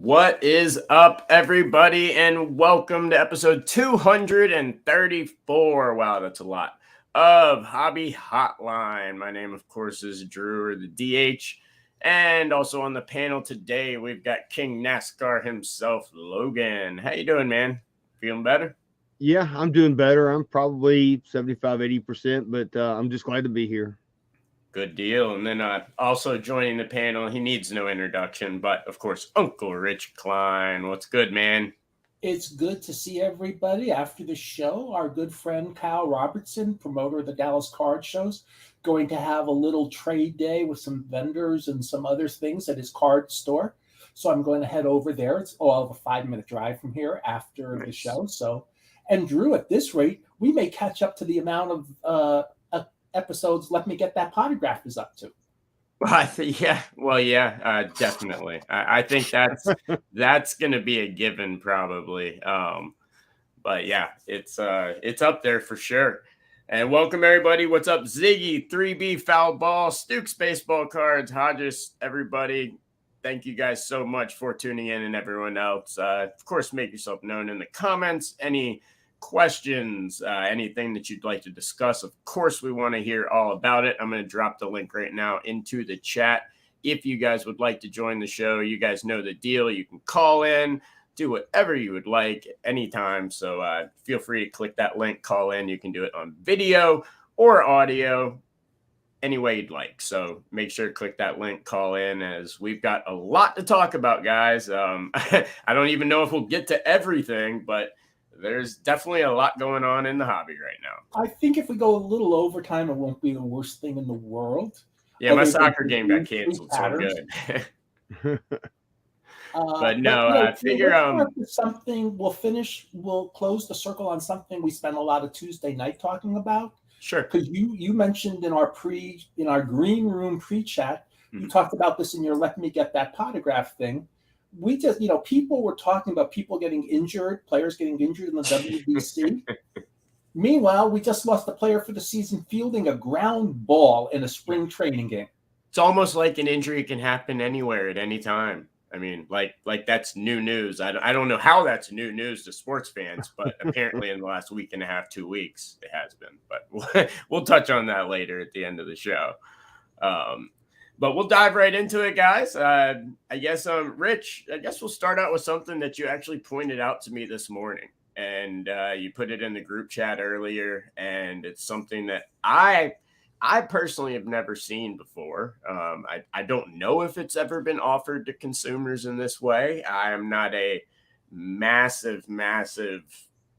What is up, everybody, and welcome to episode 234. Wow, that's a lot of Hobby Hotline. My name, of course, is Drew, or the DH, and also on the panel today, we've got King NASCAR himself, Logan. How you doing, man? Feeling better? Yeah, I'm doing better. I'm probably 75-80%, but I'm just glad to be here. Good deal. And then also joining the panel, he needs no introduction, but of course, Uncle Rich Klein. What's good, man? It's good to see everybody after the show. Our good friend Kyle Robertson, promoter of the Dallas Card Shows, going to have a little trade day with some vendors and some other things at his card store. So I'm going to head over there. It's all of a 5-minute drive from here after the show. So, and Drew, at this rate, we may catch up to the amount of episodes Let Me Get That Potograph is up to. Well, definitely. I think that's going to be a given, probably. But yeah, it's up there for sure. And welcome everybody. What's up, Ziggy, 3B Foul Ball, Stukes Baseball Cards, Hodges, everybody. Thank you guys so much for tuning in, and everyone else. Of course, make yourself known in the comments. Any questions, anything that you'd like to discuss, of course we want to hear all about it. I'm going to drop the link right now into the chat. If you guys would like to join the show, you guys know the deal. You can call in, do whatever you would like anytime. So feel free to click that link, call in. You can do it on video or audio, any way you'd like. So make sure to click that link, call in, as we've got a lot to talk about, guys. I don't even know if we'll get to everything, but there's definitely a lot going on in the hobby right now. I think if we go a little overtime, it won't be the worst thing in the world. Yeah, my soccer game got canceled, so I'm good. But no, I figure something. We'll close the circle on something we spent a lot of Tuesday night talking about. Sure. Because you mentioned in our green room pre-chat, you talked about this in your Let Me Get That Potograph thing. We just, people were talking about people getting injured, players getting injured in the WBC. Meanwhile, we just lost a player for the season fielding a ground ball in a spring training game. It's almost like an injury can happen anywhere at any time. I mean, like that's new news. I don't know how that's new news to sports fans, but apparently in the last week and a half, 2 weeks, it has been. But we'll touch on that later at the end of the show. But we'll dive right into it, guys. I guess, Rich, I guess we'll start out with something that you actually pointed out to me this morning. And you put it in the group chat earlier. And it's something that I personally have never seen before. I don't know if it's ever been offered to consumers in this way. I am not a massive,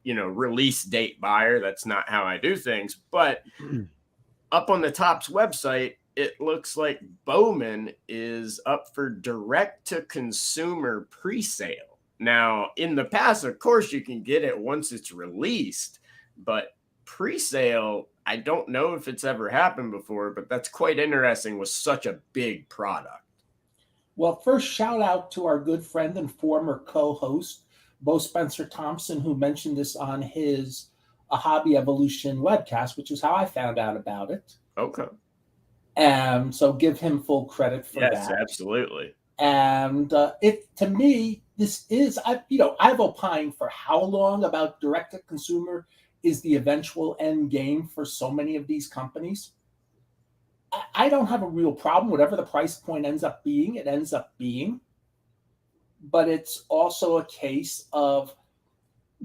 release date buyer. That's not how I do things. But up on the Topps website, it looks like Bowman is up for direct-to-consumer pre-sale. Now, in the past, of course, you can get it once it's released, but pre-sale, I don't know if it's ever happened before, but that's quite interesting with such a big product. Well, first, shout out to our good friend and former co-host, Bo Spencer Thompson, who mentioned this on his A Hobby Evolution webcast, which is how I found out about it. Okay. So give him full credit for that. Yes, absolutely. And to me, this is, I've opined for how long about direct-to-consumer is the eventual end game for so many of these companies. I don't have a real problem. Whatever the price point ends up being, it ends up being. But it's also a case of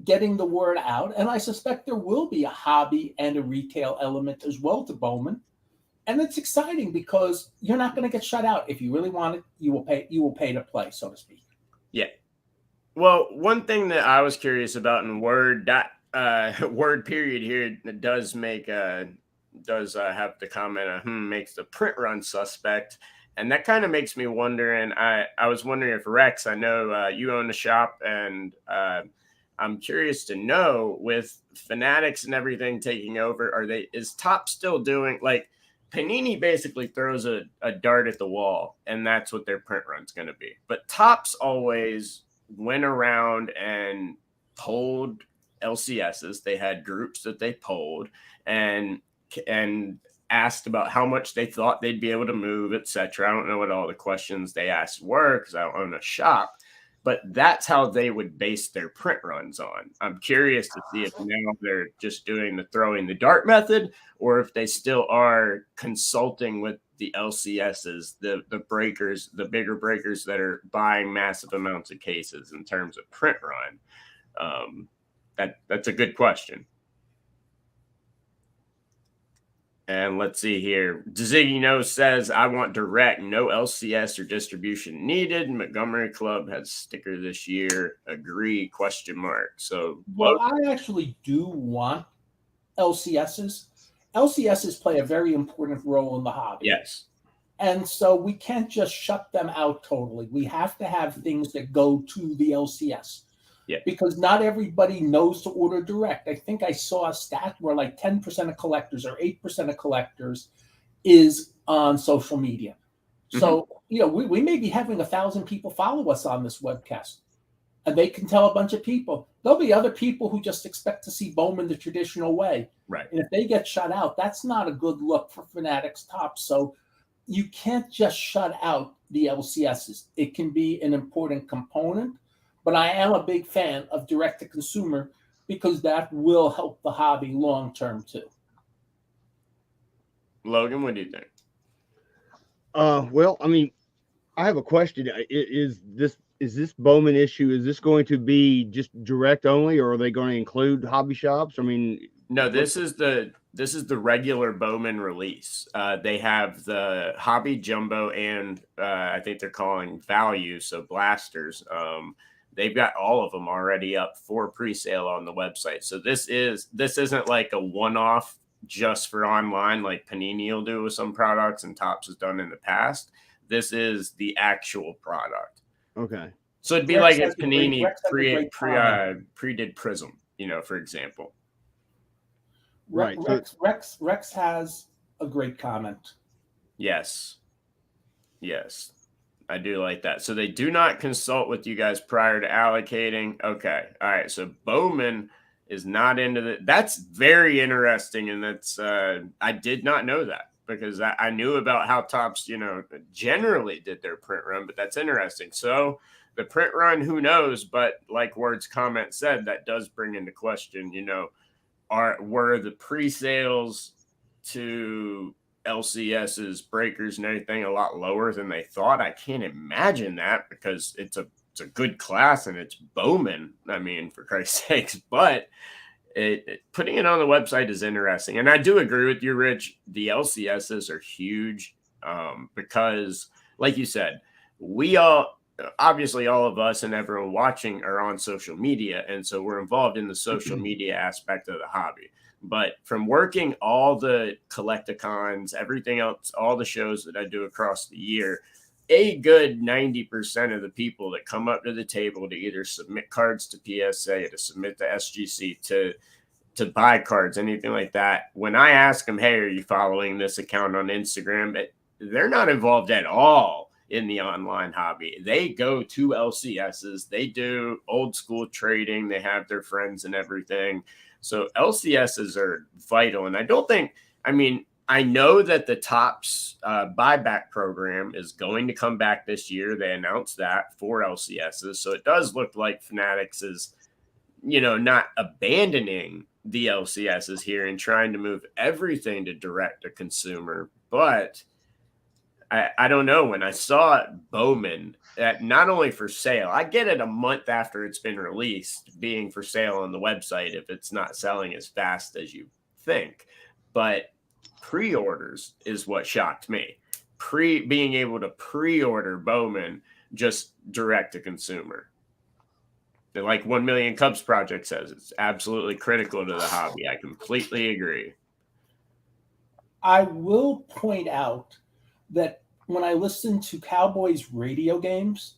getting the word out. And I suspect there will be a hobby and a retail element as well to Bowman. And it's exciting because you're not going to get shut out. If you really want it, you will pay to play, so to speak. Yeah. Well, one thing that I was curious about in Word period here does make have the comment makes the print run suspect. And that kind of makes me wonder. And I was wondering if Rex, I know you own a shop, and I'm curious to know, with Fanatics and everything taking over, is Topps still doing, like, Panini basically throws a dart at the wall, and that's what their print run's going to be. But Topps always went around and polled LCSs. They had groups that they polled and asked about how much they thought they'd be able to move, etc. I don't know what all the questions they asked were because I don't own a shop. but that's how they would base their print runs on. I'm curious to see if now they're just doing the throwing the dart method, or if they still are consulting with the LCSs, the breakers, the bigger breakers that are buying massive amounts of cases in terms of print run. That's a good question. And let's see here. Ziggy No says, I want direct, no LCS or distribution needed. Montgomery Club has sticker this year. Agree, question mark. So, well, I actually do want LCSs. LCSs play a very important role in the hobby. Yes. And so we can't just shut them out totally. We have to have things that go to the LCS. Yeah. Because not everybody knows to order direct. I think I saw a stat where like 10% of collectors or 8% of collectors is on social media. So, we may be having 1,000 people follow us on this webcast, and they can tell a bunch of people. There'll be other people who just expect to see Bowman the traditional way. Right. And if they get shut out, that's not a good look for Fanatics Topps. So you can't just shut out the LCSs. It can be an important component, but I am a big fan of direct-to-consumer because that will help the hobby long-term too. Logan, what do you think? Well, I mean, I have a question. Is this Bowman issue, is this going to be just direct only, or are they going to include hobby shops? I mean, no, this is the regular Bowman release. They have the hobby jumbo and I think they're calling value, so blasters. They've got all of them already up for pre-sale on the website. So this isn't like a one-off just for online like Panini will do with some products and Topps has done in the past. This is the actual product. Okay. So it'd be Rex like if Panini pre-did Prism, for example. Right. Rex has a great comment. Yes. I do like that. So they do not consult with you guys prior to allocating. Okay. All right. So Bowman is not into that's very interesting. And that's, I did not know that because I knew about how Topps, generally did their print run, but that's interesting. So the print run, who knows? But like Word's comment said, that does bring into question, were the pre-sales to LCS's breakers and everything a lot lower than they thought? I can't imagine that because it's a good class and it's Bowman. I mean, for Christ's sakes, but putting it on the website is interesting. And I do agree with you, Rich. The LCSs are huge because, like you said, obviously all of us and everyone watching are on social media. And so we're involved in the social media aspect of the hobby. But from working all the collecticons, everything else, all the shows that I do across the year, a good 90% of the people that come up to the table to either submit cards to PSA, to submit to SGC, to buy cards, anything like that, when I ask them, hey, are you following this account on Instagram? They're not involved at all in the online hobby. They go to LCSs. They do old school trading. They have their friends and everything. So LCSs are vital. And I know that the Topps buyback program is going to come back this year. They announced that for LCSs. So it does look like Fanatics is, not abandoning the LCSs here and trying to move everything to direct to consumer. But I don't know. When I saw Bowman at not only for sale, I get it a month after it's been released being for sale on the website if it's not selling as fast as you think. But pre-orders is what shocked me. Being able to pre-order Bowman just direct to consumer. Like 1 Million Cubs Project says, it's absolutely critical to the hobby. I completely agree. I will point out that when I listen to Cowboys radio games,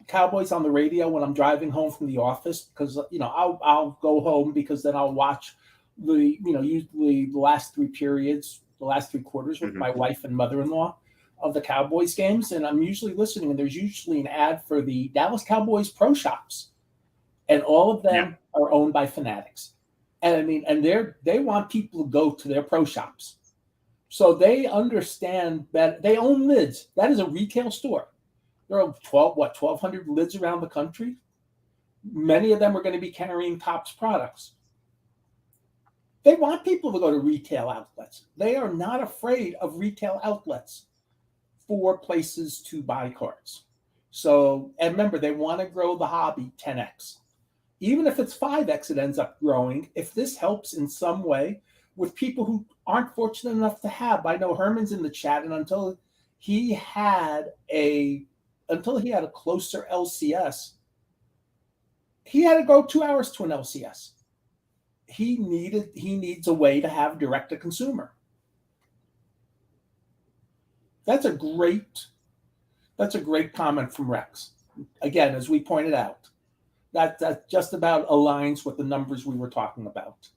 Cowboys on the radio when I'm driving home from the office, because I'll go home because then I'll watch usually the last three quarters with my wife and mother-in-law of the Cowboys games, and I'm usually listening, and there's usually an ad for the Dallas Cowboys pro shops, and all of them are owned by Fanatics, and they want people to go to their pro shops. So they understand that they own lids. That is a retail store. There are 1,200 lids around the country. Many of them are going to be carrying Topps products. They want people to go to retail outlets. They are not afraid of retail outlets for places to buy cards. So, and remember, they want to grow the hobby 10x. Even if it's 5x, it ends up growing. If this helps in some way with people who aren't fortunate enough to have, I know Herman's in the chat, and until he had a closer LCS, he had to go 2 hours to an LCS. He needs a way to have direct to consumer. That's a great comment from Rex. Again, as we pointed out, that just about aligns with the numbers we were talking about.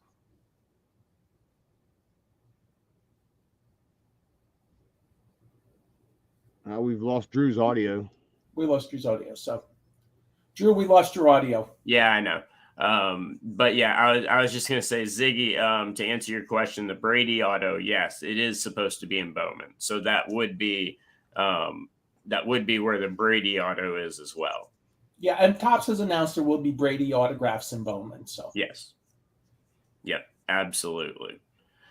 We've lost Drew's audio. We lost Drew's audio. So, Drew, we lost your audio. Yeah, I know. But yeah, I was just gonna say, Ziggy, to answer your question, the Brady auto, yes, it is supposed to be in Bowman, so that would be where the Brady auto is as well. Yeah, and Topps has announced there will be Brady autographs in Bowman. So yes, yep, absolutely.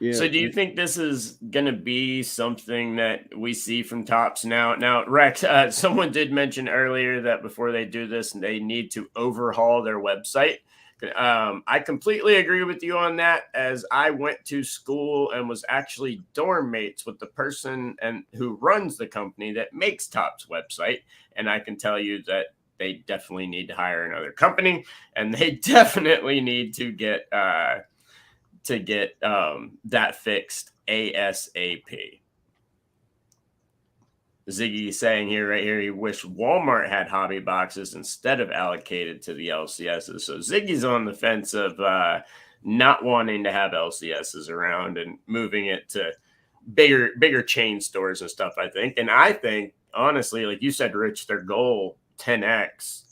Yeah. So do you think this is going to be something that we see from Topps now? Now, Rex, someone did mention earlier that before they do this, they need to overhaul their website. I completely agree with you on that, as I went to school and was actually dorm mates with the person who runs the company that makes Topps website. And I can tell you that they definitely need to hire another company, and they definitely need to get that fixed ASAP. Ziggy saying right here, he wished Walmart had hobby boxes instead of allocated to the LCSs. So Ziggy's on the fence of not wanting to have LCSs around and moving it to bigger chain stores and stuff, I think. And I think, honestly, like you said, Rich, their goal, 10X.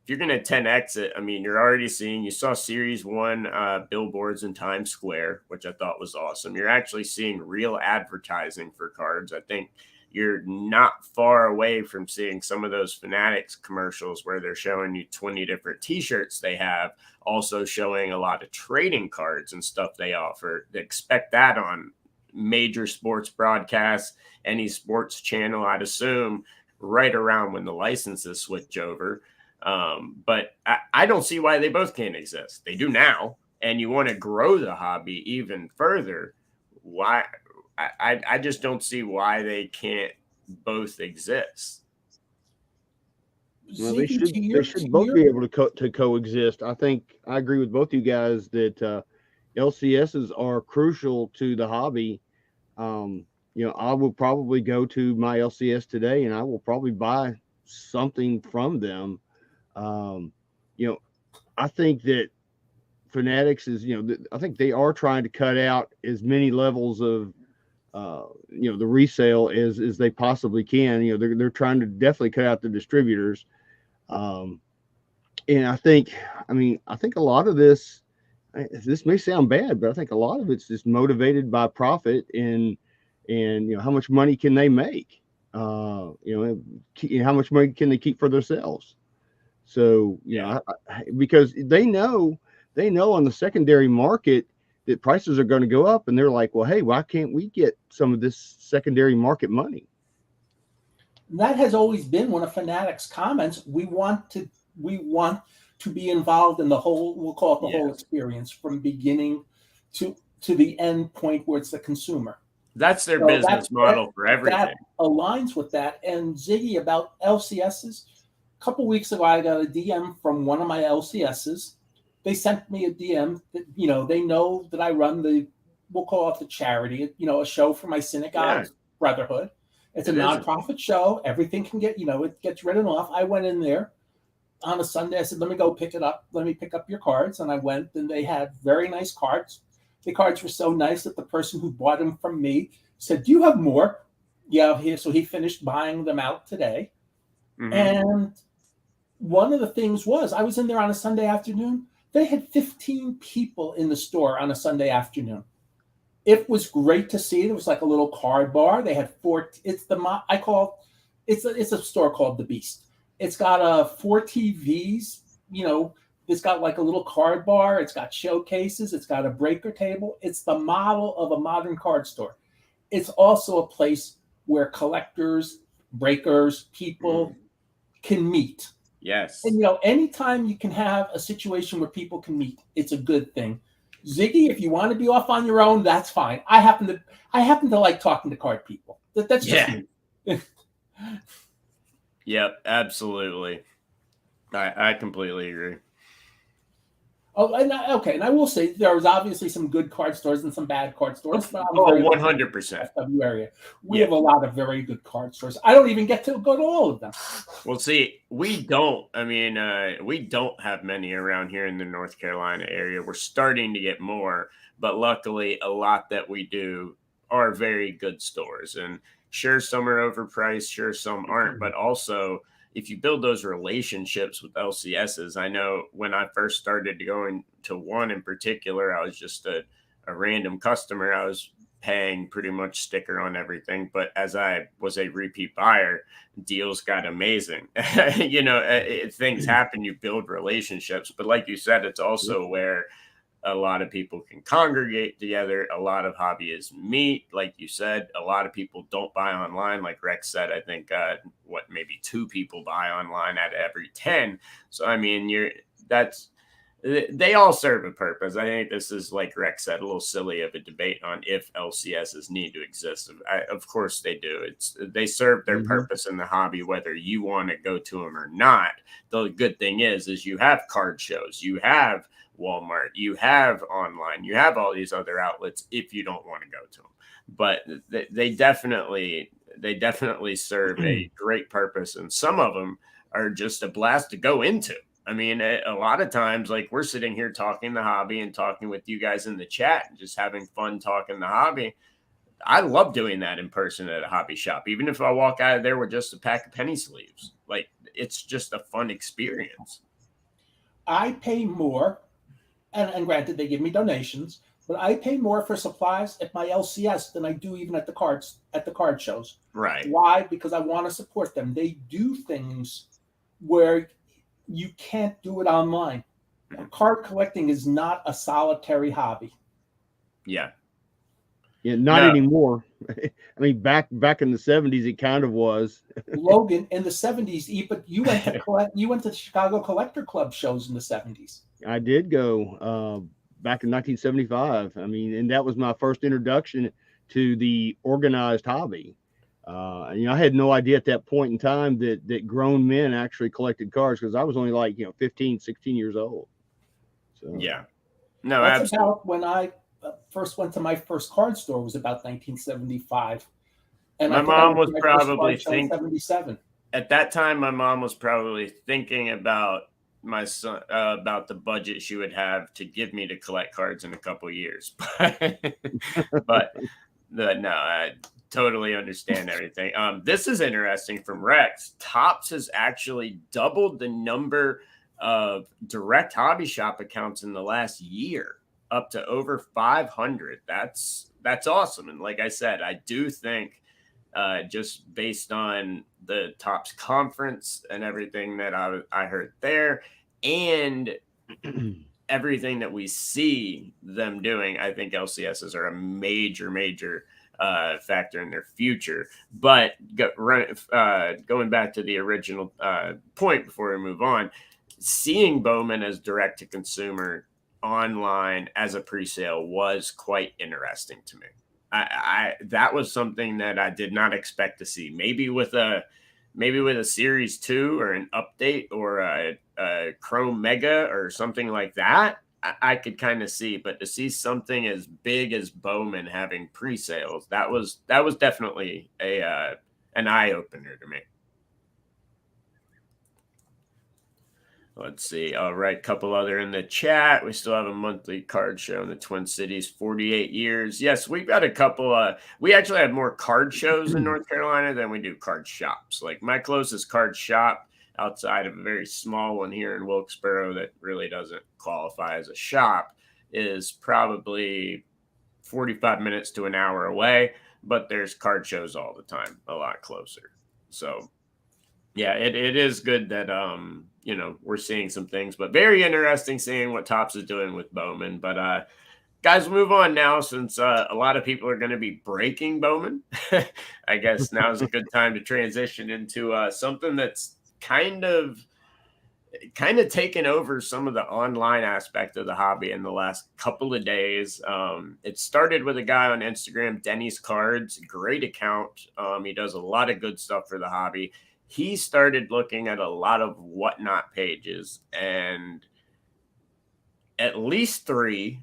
If you're going to 10X it, I mean, you're already seeing, you saw Series 1 billboards in Times Square, which I thought was awesome. You're actually seeing real advertising for cards. I think you're not far away from seeing some of those Fanatics commercials where they're showing you 20 different t-shirts they have, also showing a lot of trading cards and stuff they offer. Expect that on major sports broadcasts, any sports channel, I'd assume, right around when the licenses switch over. But I don't see why they both can't exist. They do now, and you want to grow the hobby even further. Why? I just don't see why they can't both exist. Well, they should both be able to coexist. I think I agree with both you guys that LCSs are crucial to the hobby. I will probably go to my LCS today, and I will probably buy something from them. I think that Fanatics is, I think they are trying to cut out as many levels of, the resale as they possibly can. They're trying to definitely cut out the distributors. And I think a lot of this may sound bad, but I think a lot of it's just motivated by profit and how much money can they make? How much money can they keep for themselves? So, because they know on the secondary market that prices are going to go up, and they're like, well, hey, why can't we get some of this secondary market money? That has always been one of Fanatics' comments. We want to be involved in the whole, we'll call it the whole experience, from beginning to the end point where it's the consumer. That's their business model for everything. That aligns with that. And Ziggy, about LCSs, a couple weeks ago, I got a DM from one of my LCSs. They sent me a DM that, they know that I run we'll call it the charity, a show for my synagogue brotherhood. It's a nonprofit show. Everything can get, it gets written off. I went in there on a Sunday. I said, let me go pick it up. Let me pick up your cards. And I went, and they had very nice cards. The cards were so nice that the person who bought them from me said, do you have more? Yeah. So he finished buying them out today. Mm-hmm. And one of the things was, I was in there on a Sunday afternoon. They had 15 people in the store on a Sunday afternoon. It was great to see. There was like a little card bar. They had 4. It's It's a store called The Beast. It's got 4 TVs. It's got like a little card bar. It's got showcases. It's got a breaker table. It's the model of a modern card store. It's also a place where collectors, breakers, people can meet. Yes. And anytime you can have a situation where people can meet, it's a good thing. Ziggy, if you want to be off on your own, that's fine. I happen to like talking to card people. That's just me. Yep, absolutely. I completely agree. Oh, and I will say there was obviously some good card stores and some bad card stores. But 100%. FW area, we have a lot of very good card stores. I don't even get to go to all of them. Well, see, we don't. I mean, we don't have many around here in the North Carolina area. We're starting to get more, but luckily, a lot that we do are very good stores. And sure, some are overpriced, sure, some aren't, but also, if you build those relationships with LCSs, I know when I first started going to one in particular, I was just a random customer. I was paying pretty much sticker on everything. But as I was a repeat buyer, deals got amazing. Things happen, you build relationships. But like you said, it's also where a lot of people can congregate together. A lot of hobbyists meet. Like you said, a lot of people don't buy online. Like Rex said, I think maybe 2 people buy online out of every 10. So I mean, they all serve a purpose. I think this is, like Rex said, a little silly of a debate on if LCSs need to exist. Of course they do. They serve their purpose in the hobby, whether you want to go to them or not. The good thing is you have card shows, you have Walmart, you have online, you have all these other outlets if you don't want to go to them. But they definitely serve a great purpose, and some of them are just a blast to go into. I mean, a lot of times, like, we're sitting here talking the hobby and talking with you guys in the chat and just having fun talking the hobby. I love doing that in person at a hobby shop, even if I walk out of there with just a pack of penny sleeves. Like, it's just a fun experience. I pay more, and granted, they give me donations, but I pay more for supplies at my LCS than I do even at the card shows. Right. Why? Because I want to support them. They do things where you can't do it online. Card collecting is not a solitary hobby. Yeah, not anymore. I mean, back in the 70s, it kind of was. Logan, in the 70s, but you went to Chicago Collector Club shows in the 70s. I did go back in 1975. I mean, and that was my first introduction to the organized hobby. I had no idea at that point in time that grown men actually collected cards, because I was only like 15, 16 years old. So yeah, no, that's absolutely. About when I first went to my first card store was about 1975, and my mom was probably thinking 77. At that time. My mom was probably thinking about my son, about the budget she would have to give me to collect cards in a couple of years, but no, I totally understand everything. This is interesting from Rex. Topps has actually doubled the number of direct hobby shop accounts in the last year, up to over 500. That's awesome. And like I said, I do think just based on the Topps conference and everything that I heard there, and everything that we see them doing, I think LCSs are a major factor in their future. But going back to the original point before we move on, seeing Bowman as direct to consumer online as a pre-sale was quite interesting to me. I that was something that I did not expect to see. Maybe with a series 2 or an update or a Chrome Mega or something like that, I could kind of see. But to see something as big as Bowman having pre-sales, that was definitely an eye opener to me. Let's see. All right, couple other in the chat. We still have a monthly card show in the Twin Cities, 48 years. Yes, we've got a couple. We actually have more card shows in North Carolina than we do card shops. Like, my closest card shop outside of a very small one here in Wilkesboro that really doesn't qualify as a shop is probably 45 minutes to an hour away. But there's card shows all the time, a lot closer. So Yeah, it is good that we're seeing some things, but very interesting seeing what Topps is doing with Bowman. But guys, we'll move on now since a lot of people are going to be breaking Bowman. I guess now is a good time to transition into something that's kind of taken over some of the online aspect of the hobby in the last couple of days. It started with a guy on Instagram, Denny's Cards, great account. He does a lot of good stuff for the hobby. He started looking at a lot of whatnot pages, and at least three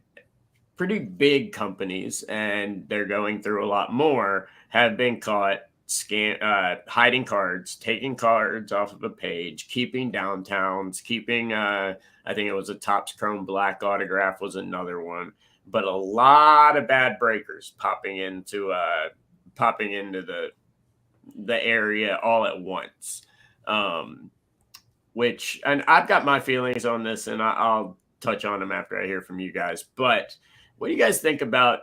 pretty big companies, and they're going through a lot more, have been caught hiding cards, taking cards off of a page, keeping downtowns, keeping I think it was a Topps Chrome Black autograph was another one, but a lot of bad breakers popping into the area all at once. Which, and I've got my feelings on this, and I'll touch on them after I hear from you guys. But what do you guys think about,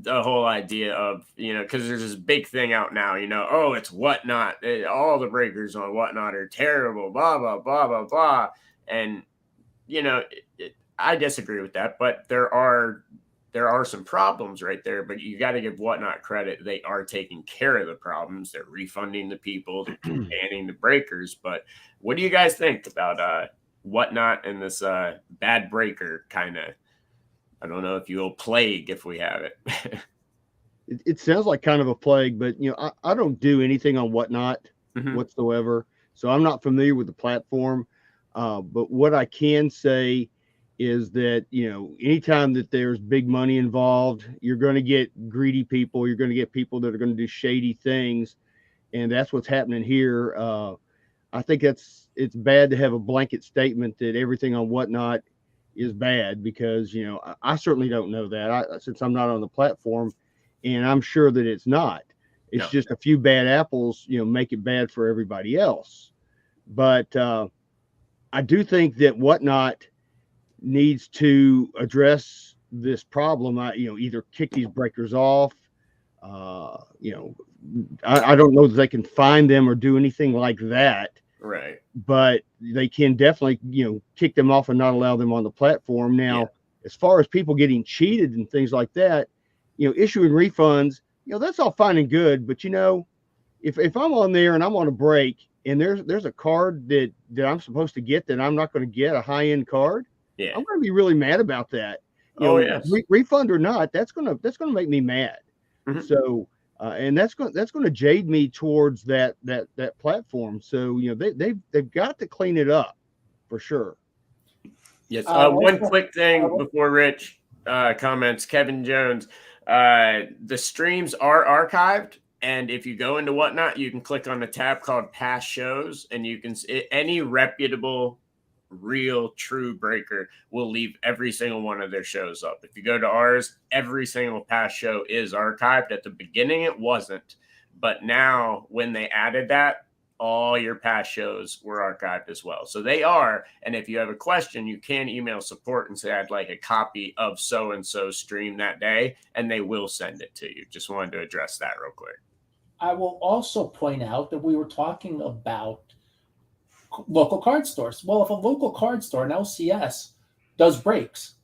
the whole idea of, because there's this big thing out now, oh, it's whatnot. All the breakers on whatnot are terrible, blah, blah, blah, blah, blah. And, I disagree with that, but there are some problems right there, but you got to give whatnot credit. They are taking care of the problems. They're refunding the people, they're banning the breakers. But what do you guys think about whatnot and this bad breaker kind of, I don't know if you'll plague if we have it. It sounds like kind of a plague, but I don't do anything on whatnot whatsoever, so I'm not familiar with the platform. But what I can say is that anytime that there's big money involved, you're going to get greedy people. You're going to get people that are going to do shady things, and that's what's happening here. I think it's bad to have a blanket statement that everything on whatnot is bad, because I certainly don't know that since I'm not on the platform, and I'm sure that it's not. It's just a few bad apples make it bad for everybody else. But I do think that whatnot needs to address this problem. Either kick these breakers off. I don't know that they can find them or do anything like that. Right. But they can definitely, kick them off and not allow them on the platform. Now, as far as people getting cheated and things like that, issuing refunds, that's all fine and good. But, if I'm on there and I'm on a break and there's a card that I'm supposed to get that I'm not going to get, a high-end card, I'm going to be really mad about that. Refund or not, that's going to make me mad. Mm-hmm. So, and that's going to jade me towards that platform. So they've got to clean it up for sure. Yes. One quick thing before Rich comments. Kevin Jones, the streams are archived, and if you go into whatnot, you can click on the tab called Past Shows, and you can any reputable, real, true breaker will leave every single one of their shows up. If you go to ours, every single past show is archived. At the beginning it wasn't, but now when they added that, all your past shows were archived as well. So they are, and if you have a question, you can email support and say, I'd like a copy of so-and-so stream that day, and they will send it to you. Just wanted to address that real quick. I will also point out that we were talking about local card stores. Well, if a local card store, an LCS, does breaks,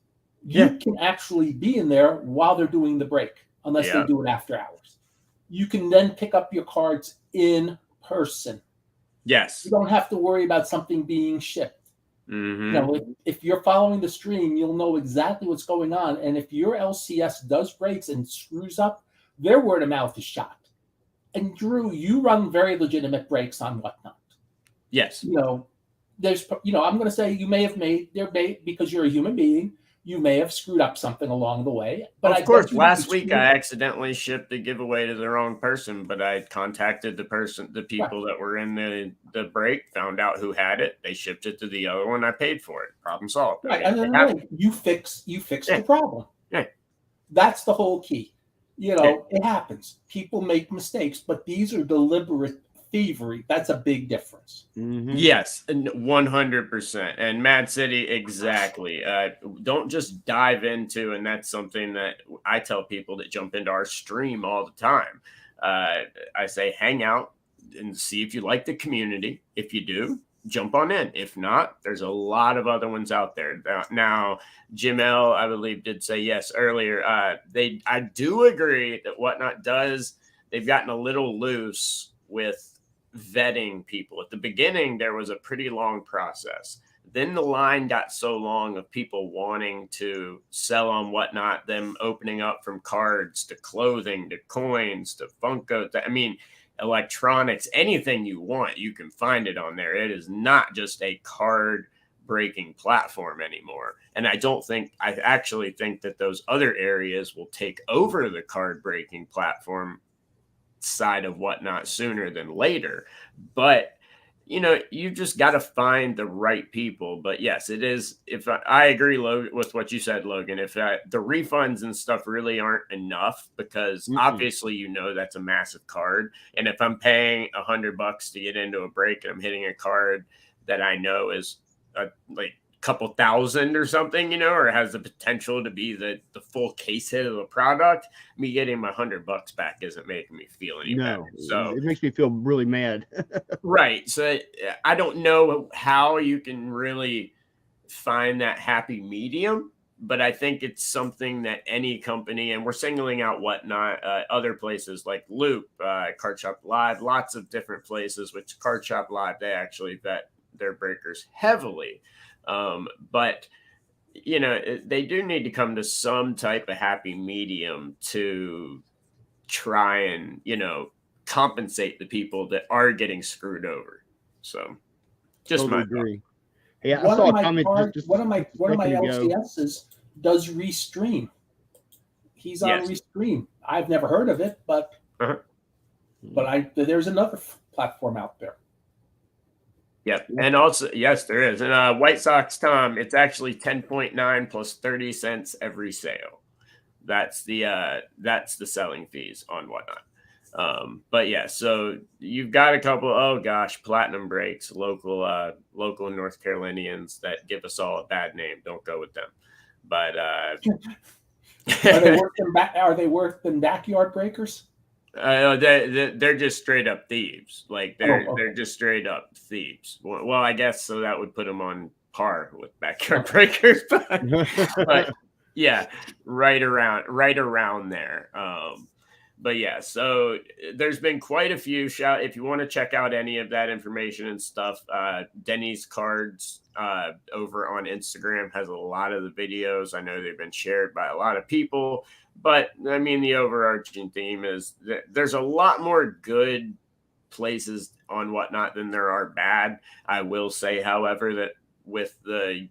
you can actually be in there while they're doing the break, unless they do it after hours. You can then pick up your cards in person. Yes. You don't have to worry about something being shipped. Mm-hmm. If you're following the stream, you'll know exactly what's going on. And if your LCS does breaks and screws up, their word of mouth is shot. And Drew, you run very legitimate breaks on whatnot. Yes. There's, I'm going to say you may have because you're a human being, you may have screwed up something along the way. But of course, last week I accidentally shipped a giveaway to the wrong person, but I contacted the people that were in the break, found out who had it. They shipped it to the other one. I paid for it. Problem solved. Right. And then you fix the problem. Yeah. That's the whole key. It happens. People make mistakes, but these are deliberate thievery. That's a big difference. Mm-hmm. Yes, 100%. And Mad City, exactly. Don't just dive into, and that's something that I tell people that jump into our stream all the time. I say, hang out, and see if you like the community. If you do, jump on in. If not, there's a lot of other ones out there. Now, Jim L, I believe, did say yes earlier. I do agree that Whatnot does. They've gotten a little loose with vetting people. At the beginning, there was a pretty long process. Then the line got so long of people wanting to sell on Whatnot, them opening up from cards to clothing to coins to Funko. I mean, electronics, anything you want, you can find it on there. It is not just a card breaking platform anymore. And I actually think that those other areas will take over the card breaking platform side of Whatnot sooner than later. But you just got to find the right people. But yes, it is. If I agree with what you said, Logan, if the refunds and stuff really aren't enough, because obviously, that's a massive card. And if I'm paying $100 to get into a break and I'm hitting a card that I know is like a couple thousand or something, or has the potential to be the full case hit of the product, me getting my $100 back isn't making me feel any better. So it makes me feel really mad. Right. So I don't know how you can really find that happy medium, but I think it's something that any company, and we're singling out Whatnot, other places like Loop, Card Shop Live, lots of different places, which Card Shop Live, they actually vet their breakers heavily. But they do need to come to some type of happy medium to try and, compensate the people that are getting screwed over. So just totally my agree. Yeah, one I saw of a my comment one of my ago. LCSs does Restream. He's on Yes. Restream. I've never heard of it, but there's another platform out there. Yep. And also, yes, there is. And White Sox Tom, it's actually 10.9 plus 30 cents every sale. That's the selling fees on Whatnot. But yeah, so you've got a couple, platinum breaks, local North Carolinians that give us all a bad name. Don't go with them. But are they worse than backyard breakers? They're just straight up thieves. Like they're just straight up thieves. Well, I guess so that would put them on par with backyard breakers, but yeah, right around there. But yeah, so there's been quite a few. If you want to check out any of that information and stuff, Denny's Cards over on Instagram has a lot of the videos. I know they've been shared by a lot of people, but I mean, the overarching theme is that there's a lot more good places on Whatnot than there are bad. I will say, however, that with the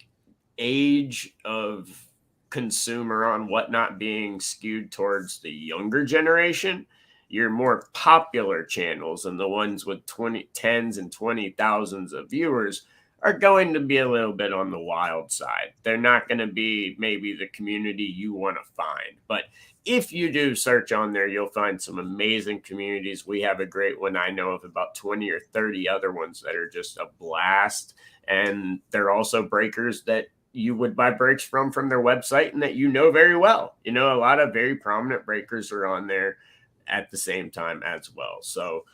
age of consumer on Whatnot being skewed towards the younger generation, your more popular channels and the ones with tens and 20,000s of viewers are going to be a little bit on the wild side. They're not going to be maybe the community you want to find. But if you do search on there, you'll find some amazing communities. We have a great one. I know of about 20 or 30 other ones that are just a blast. And they're also breakers that you would buy breaks from their website and that very well. A lot of very prominent breakers are on there at the same time as well. So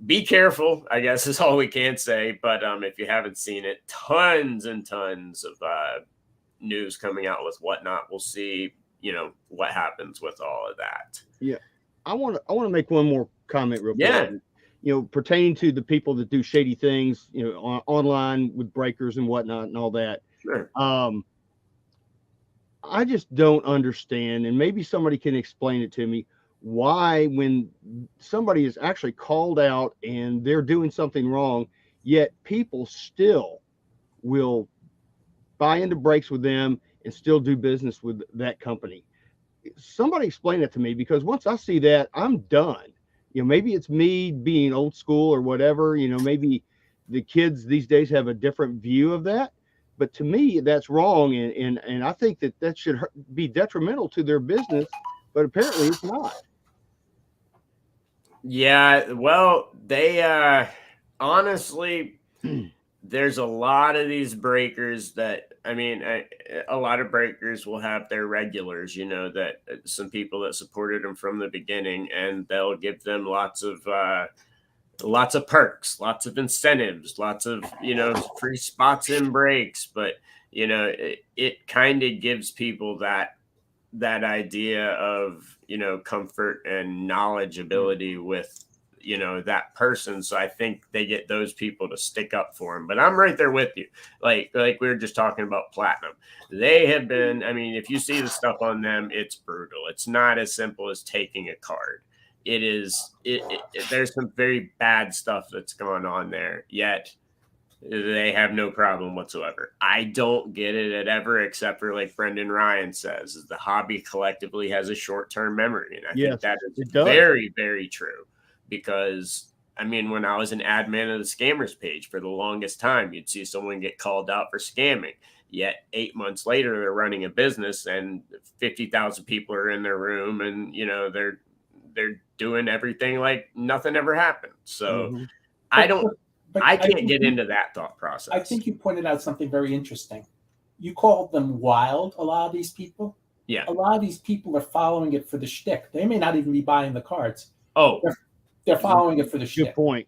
be careful, I guess is all we can say. But if you haven't seen it, tons and tons of news coming out with Whatnot. We'll see, what happens with all of that. Yeah. I want to make one more comment real quick. Pertaining to the people that do shady things, online with breakers and whatnot and all that. Sure. I just don't understand, and maybe somebody can explain it to me, why when somebody is actually called out and they're doing something wrong, yet people still will buy into breaks with them and still do business with that company. Somebody explain that to me, because once I see that, I'm done. Maybe it's me being old school or whatever, maybe the kids these days have a different view of that. But to me, that's wrong. And I think that should be detrimental to their business, but apparently it's not. Yeah, well, they honestly, there's a lot of these breakers that, a lot of breakers will have their regulars, that some people that supported them from the beginning, and they'll give them lots of lots of perks, lots of incentives, lots of, free spots and breaks. But, it kind of gives people that idea of, comfort and knowledgeability with, that person. So I think they get those people to stick up for them. But I'm right there with you. Like we were just talking about Platinum. They have been, I mean, if you see the stuff on them, it's brutal. It's not as simple as taking a card. It is, there's some very bad stuff that's going on there, yet they have no problem whatsoever. I don't get it at ever, except for, like Brendan Ryan says, is the hobby collectively has a short-term memory. And I think that is very, very true. Because, I mean, when I was an admin of the scammers page for the longest time, you'd see someone get called out for scamming. Yet 8 months later, they're running a business and 50,000 people are in their room, and, they're doing everything like nothing ever happened. So I can't get into that thought process. I think you pointed out something very interesting. You called them wild, a lot of these people. Yeah. A lot of these people are following it for the shtick. They may not even be buying the cards. Oh, they're following it for the shtick. Good point.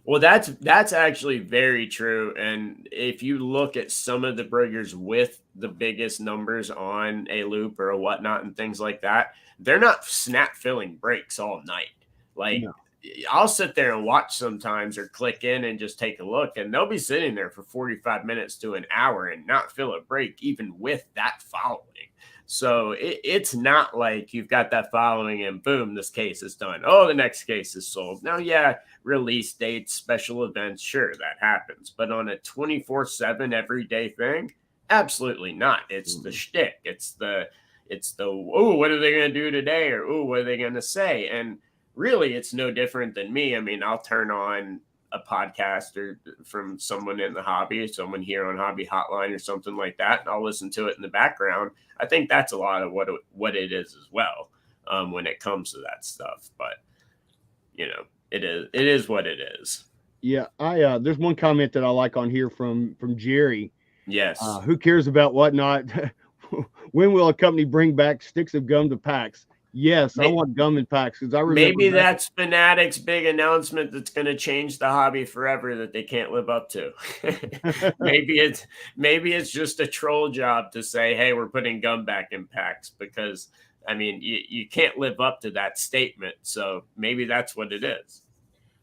Well, that's actually very true. And if you look at some of the briggers with the biggest numbers on a loop or a whatnot and things like that, they're not snap filling breaks all night. Like, no. I'll sit there and watch sometimes or click in and just take a look, and they'll be sitting there for 45 minutes to an hour and not fill a break, even with that following. So it's not like you've got that following and boom, this case is done. Oh, the next case is sold. Now, yeah, release dates, special events, sure, that happens. But on a 24/7 everyday thing, absolutely not. It's the shtick. It's the oh, what are they going to do today? Or oh, what are they going to say? And really, it's no different than me. I mean, I'll turn on a podcast or from someone in the hobby, someone here on Hobby Hotline or something like that, and I'll listen to it in the background. I think that's a lot of what it is as well, when it comes to that stuff. But it is what it is. Yeah, there's one comment that I like on here from Jerry. Yes. Who cares about whatnot? When will a company bring back sticks of gum to packs? Yes, I want gum in packs, because I remember maybe that's Fanatic's big announcement that's going to change the hobby forever that they can't live up to. maybe it's just a troll job to say, hey, we're putting gum back in packs, because I mean you can't live up to that statement. So maybe that's what it is.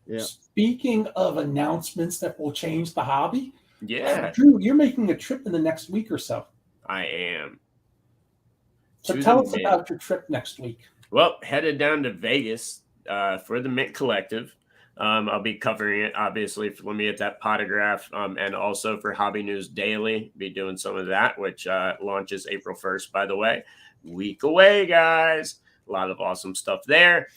Yeah. Speaking of announcements that will change the hobby, yeah, Drew, you're making a trip in the next week or so. I am. So tell us about your trip next week. Well, headed down to Vegas for the Mint Collective. I'll be covering it, obviously, for me at that Potograph, and also for Hobby News Daily. Be doing some of that, which launches April 1st, by the way. Week away, guys. A lot of awesome stuff there.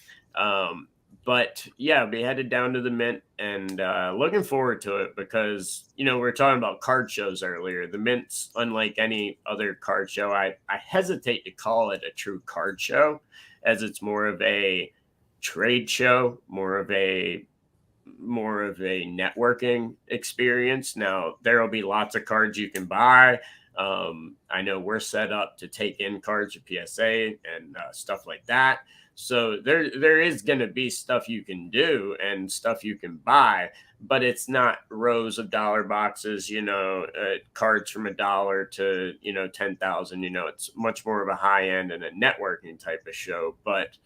But yeah, we headed down to the Mint, and looking forward to it, because, we were talking about card shows earlier. The Mint's unlike any other card show. I hesitate to call it a true card show, as it's more of a trade show, more of a networking experience. Now, there will be lots of cards you can buy. I know we're set up to take in cards for PSA and stuff like that. So there is going to be stuff you can do and stuff you can buy, but it's not rows of dollar boxes, cards from $1 to, 10,000, it's much more of a high end and a networking type of show. But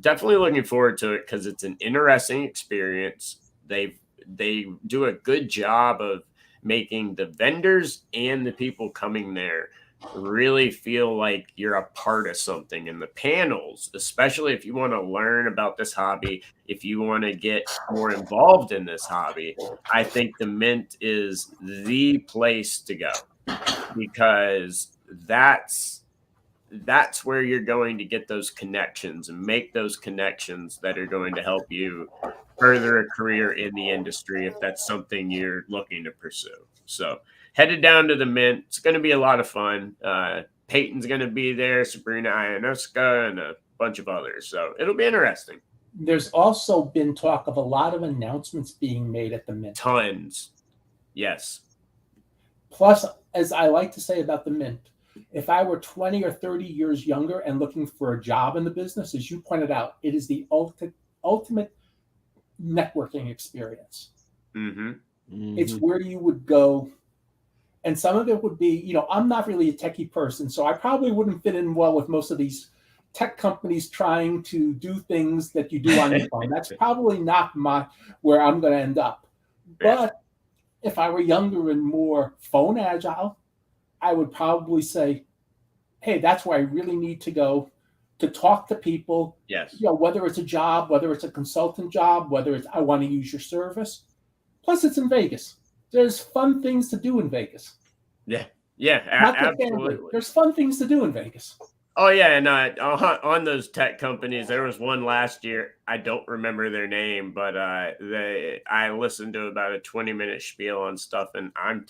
definitely looking forward to it, because it's an interesting experience. They do a good job of making the vendors and the people coming there really feel like you're a part of something. In the panels, especially if you want to learn about this hobby, if you want to get more involved in this hobby, I think the Mint is the place to go, because that's where you're going to get those connections and make those connections that are going to help you further a career in the industry, if that's something you're looking to pursue. So headed down to the Mint. It's going to be a lot of fun. Peyton's going to be there, Sabrina Ionesca, and a bunch of others. So it'll be interesting. There's also been talk of a lot of announcements being made at the Mint. Tons. Yes. Plus, as I like to say about the Mint, if I were 20 or 30 years younger and looking for a job in the business, as you pointed out, it is the ultimate networking experience. Mm-hmm. It's where you would go. And some of it would be, I'm not really a techie person, so I probably wouldn't fit in well with most of these tech companies trying to do things that you do on your phone. That's probably not where I'm going to end up. But if I were younger and more phone agile, I would probably say, hey, that's where I really need to go to talk to people. Yes. Whether it's a job, whether it's a consultant job, whether it's I want to use your service. Plus, it's in Vegas. There's fun things to do in Vegas. Yeah, absolutely. There's fun things to do in Vegas. Oh yeah, and on those tech companies, there was one last year. I don't remember their name, but I listened to about a 20-minute spiel on stuff, and I'm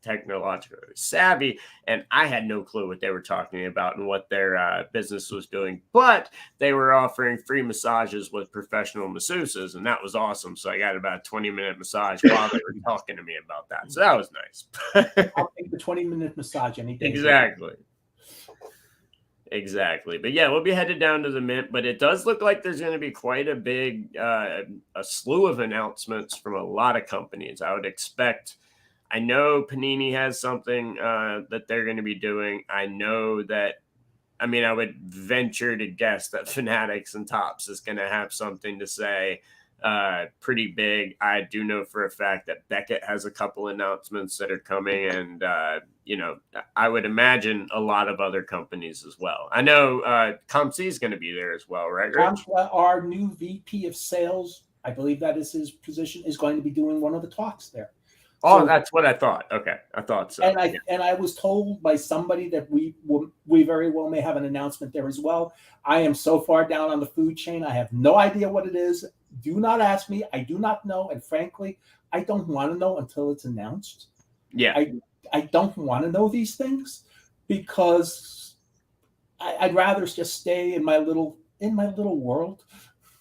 technologically savvy, and I had no clue what they were talking about and what their business was doing. But they were offering free massages with professional masseuses, and that was awesome. So I got about a 20-minute massage while they were talking to me about that. So that was nice. I'll take the 20-minute massage any day. Exactly. But yeah, we'll be headed down to the Mint, but it does look like there's going to be quite a big, a slew of announcements from a lot of companies. I would expect, I know Panini has something that they're going to be doing. I know that, I would venture to guess that Fanatics and Topps is going to have something to say pretty big. I do know for a fact that Beckett has a couple announcements that are coming, and I would imagine a lot of other companies as well. I know ComC is going to be there as well, right? Our new VP of sales, I believe that is his position, is going to be doing one of the talks there. Oh, so, that's what I thought. Okay, I thought so. And I was told by somebody that we very well may have an announcement there as well. I am so far down on the food chain, I have no idea what it is. Do not ask me. I do not know, and frankly, I don't want to know until it's announced. Yeah, I don't want to know these things because I'd rather just stay in my little world.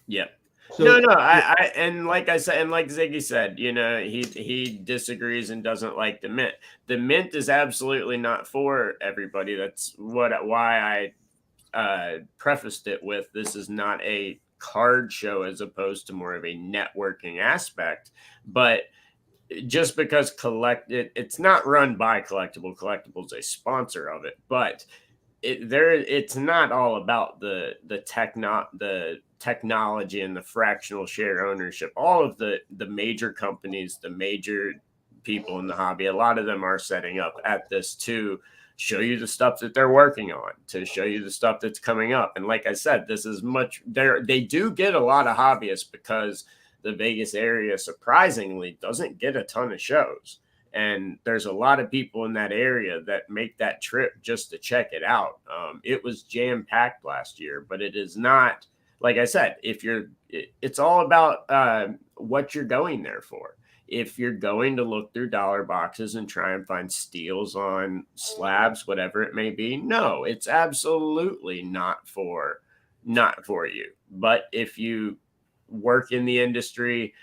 Yeah. So, no. I and like I said, and like Ziggy said, he disagrees and doesn't like the Mint. The Mint is absolutely not for everybody. That's why I prefaced it with this is not a card show as opposed to more of a networking aspect. But just because it's not run by Collectibles, a sponsor of it, but it's not all about the technology and the fractional share ownership. All of the major companies, the major people in the hobby, a lot of them are setting up at this to show you the stuff that they're working on, to show you the stuff that's coming up. And like I said, this is they do get a lot of hobbyists because the Vegas area surprisingly doesn't get a ton of shows. And there's a lot of people in that area that make that trip just to check it out. It was jam-packed last year, but it is not, like I said, it's all about what you're going there for. If you're going to look through dollar boxes and try and find steals on slabs, whatever it may be, no, it's absolutely not for you. But if you work in the industry,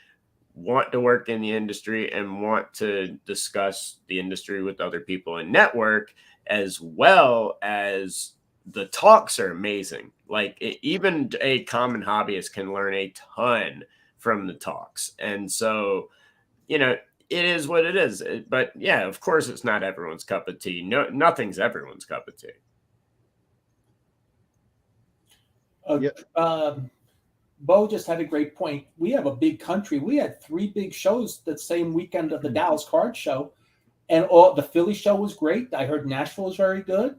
want to work in the industry, and want to discuss the industry with other people and network, as well as the talks are amazing. Like even a common hobbyist can learn a ton from the talks. And so, it is what it is. But yeah, of course, it's not everyone's cup of tea. No, nothing's everyone's cup of tea. Bo just had a great point. We have a big country. We had 3 big shows that same weekend of the Dallas Card Show, and the Philly show was great. I heard Nashville was very good.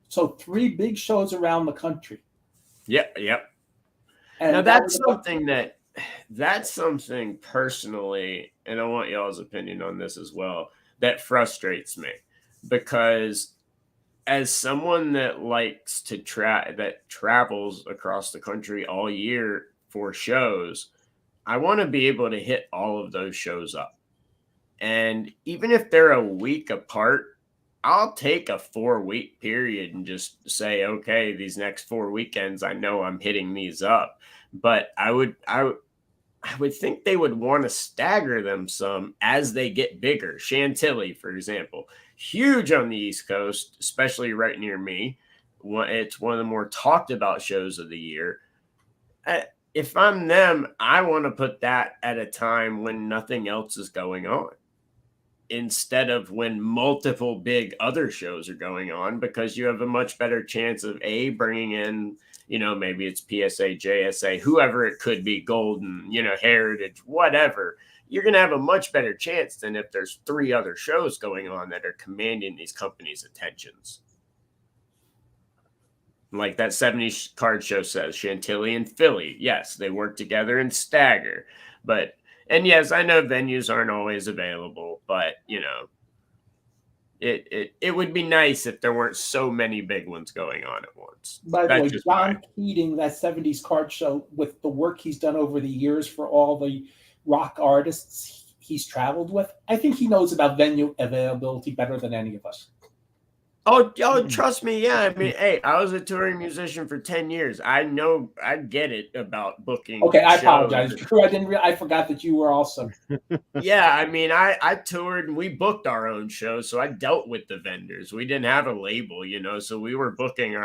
So 3 big shows around the country. Yep. And now that's something personally, and I want y'all's opinion on this as well, that frustrates me, because as someone that likes to that travels across the country all year for shows, I want to be able to hit all of those shows up. And even if they're a week apart, I'll take a 4-week period and just say, okay, these next 4 weekends, I know I'm hitting these up. But I would think they would want to stagger them some as they get bigger. Chantilly, for example, huge on the East Coast, especially right near me. It's one of the more talked about shows of the year. if I'm them, I want to put that at a time when nothing else is going on, instead of when multiple big other shows are going on, because you have a much better chance of bringing in, maybe it's PSA, JSA, whoever it could be, Golden, Heritage, whatever. You're going to have a much better chance than if there's 3 other shows going on that are commanding these companies' attentions. Like that 70s card show says, Chantilly and Philly. Yes, they work together and stagger. And yes, I know venues aren't always available, but it would be nice if there weren't so many big ones going on at once. By the That's way, just John Keating, that 70s card show, with the work he's done over the years for all the rock artists he's traveled with, I think he knows about venue availability better than any of us. Oh, trust me. Yeah. I mean, hey, I was a touring musician for 10 years. I know, I get it about booking. Okay, I apologize. Drew, I forgot that you were also. Yeah, I mean, I toured and we booked our own shows, so I dealt with the vendors. We didn't have a label, so we were booking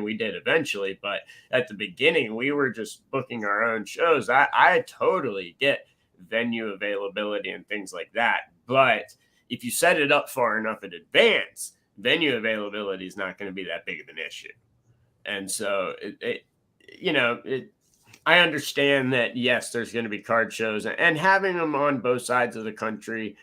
we did eventually, but at the beginning, we were just booking our own shows. I totally get venue availability and things like that, but if you set it up far enough in advance, venue availability is not going to be that big of an issue. And so I understand that, yes, there's going to be card shows, and having them on both sides of the country,